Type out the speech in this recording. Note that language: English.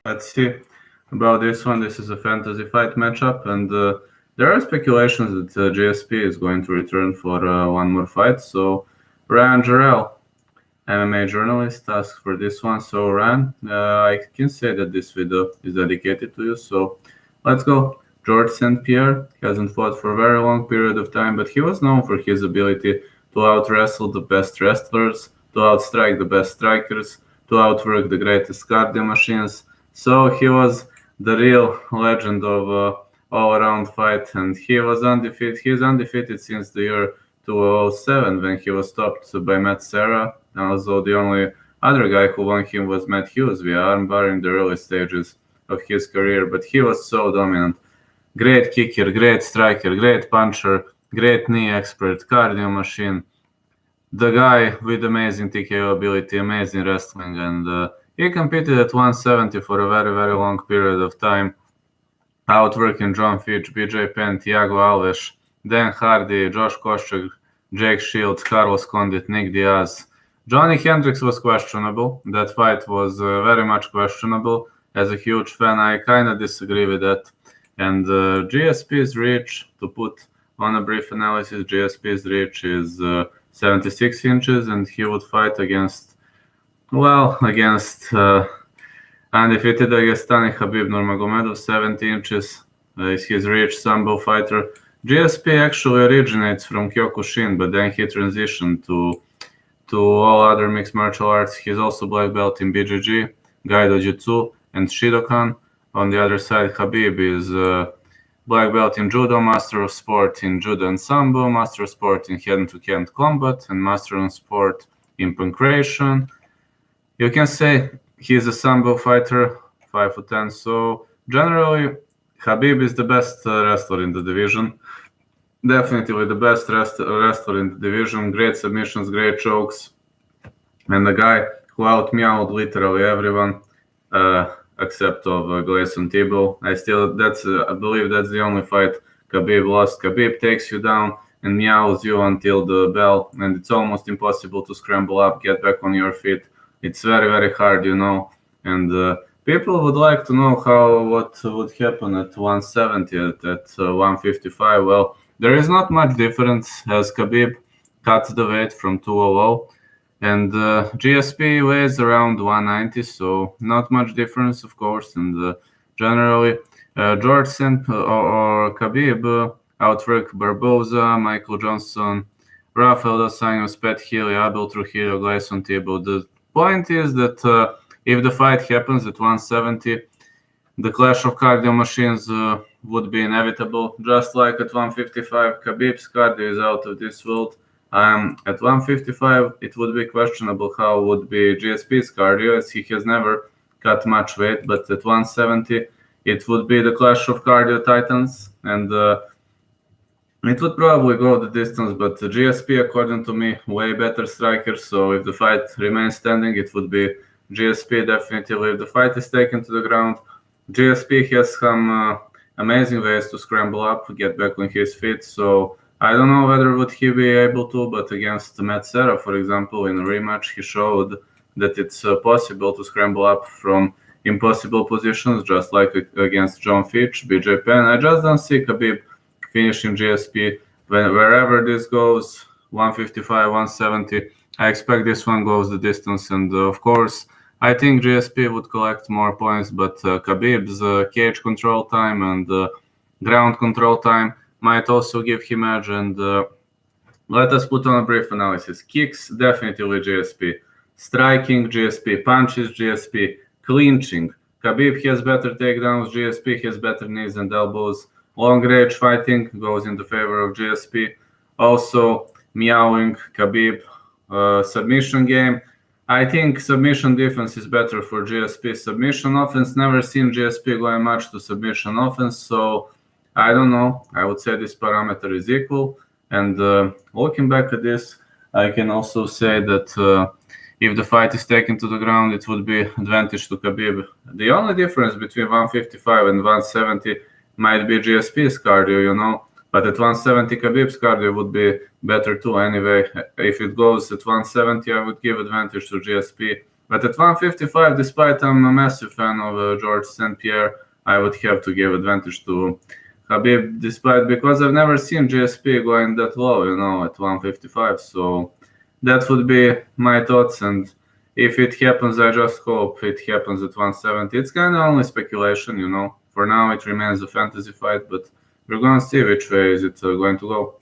Let's see about this one. This is a fantasy fight matchup, and there are speculations that GSP is going to return for one more fight. So, Ryan Jarrell, MMA journalist, asked for this one. So, Ryan, I can say that this video is dedicated to you. So, let's go. George St-Pierre hasn't fought for a very long period of time, but he was known for his ability to out-wrestle the best wrestlers, to outstrike the best strikers, to outwork the greatest cardio machines. So he was the real legend of all-around fight, and he was undefeated. He is undefeated since the year 2007 when he was stopped by Matt Serra. Also, the only other guy who won him was Matt Hughes via armbar in the early stages of his career, but he was so dominant. Great kicker, great striker, great puncher, great knee expert, cardio machine. The guy with amazing TKO ability, amazing wrestling, and he competed at 170 for a very, very long period of time, outworking John Fitch, BJ Penn, Thiago Alves, Dan Hardy, Josh Koscheck, Jake Shields, Carlos Condit, Nick Diaz. Johnny Hendricks was questionable. That fight was very much questionable. As a huge fan, I kind of disagree with that. And GSP's reach, to put on a brief analysis, GSP's reach is 76 inches, and he would fight against undefeated Dagestani Khabib Nurmagomedov, 70 inches is his reach, sambo fighter. GSP actually originates from Kyokushin, but then he transitioned to all other mixed martial arts. He's also black belt in BJJ, Gaido Jitsu, and Shidokan. On the other side, Khabib is black belt in Judo, Master of Sport in Judo and Sambo, Master of Sport in hand-to-hand combat, and Master of Sport in pancration. You can say he's a Sambo fighter, 5'10". So generally, Khabib is the best wrestler in the division. Definitely the best wrestler in the division. Great submissions, great chokes, and the guy who out-meowed literally everyone. Except of Gleison Tibble. I believe that's the only fight Khabib lost. Khabib takes you down and meows you until the bell, and it's almost impossible to scramble up, get back on your feet. It's very, very hard, and people would like to know what would happen at 170, at 155. Well, there is not much difference as Khabib cuts the weight from 200. And GSP weighs around 190, so not much difference, of course. And generally, George or Khabib outwork Barboza, Michael Johnson, Rafael dos Anjos, Pat Healy, Abel Trujillo, Gleison Tibble. The point is that if the fight happens at 170, the clash of cardio machines would be inevitable. Just like at 155, Khabib's cardio is out of this world. At 155, it would be questionable how would be GSP's cardio, as he has never cut much weight. But at 170, it would be the clash of cardio titans, and it would probably go the distance. But GSP, according to me, way better striker. So if the fight remains standing, it would be GSP definitely. If the fight is taken to the ground, GSP has some amazing ways to scramble up, get back on his feet. So I don't know whether would he be able to, but against Matt Serra, for example, in a rematch, he showed that it's possible to scramble up from impossible positions, just like against John Fitch, BJ Penn. I just don't see Khabib finishing GSP. Wherever this goes, 155, 170, I expect this one goes the distance. And of course, I think GSP would collect more points, but Khabib's cage control time and ground control time might also give him edge. And let us put on a brief analysis. Kicks, definitely GSP. Striking, GSP. Punches, GSP. Clinching. Khabib has better takedowns. GSP has better knees and elbows. Long range fighting goes in the favor of GSP. Also, meowing, Khabib. Submission game. I think submission defense is better for GSP. Submission offense, never seen GSP going much to submission offense, so I don't know. I would say this parameter is equal. And looking back at this, I can also say that if the fight is taken to the ground, it would be advantage to Khabib. The only difference between 155 and 170 might be GSP's cardio, But at 170, Khabib's cardio would be better too. Anyway, if it goes at 170, I would give advantage to GSP. But at 155, despite I'm a massive fan of George St-Pierre, I would have to give advantage to Khabib, because I've never seen GSP going that low, at 155. So that would be my thoughts. And if it happens, I just hope it happens at 170. It's kind of only speculation, For now, it remains a fantasy fight, but we're going to see which way is it going to go.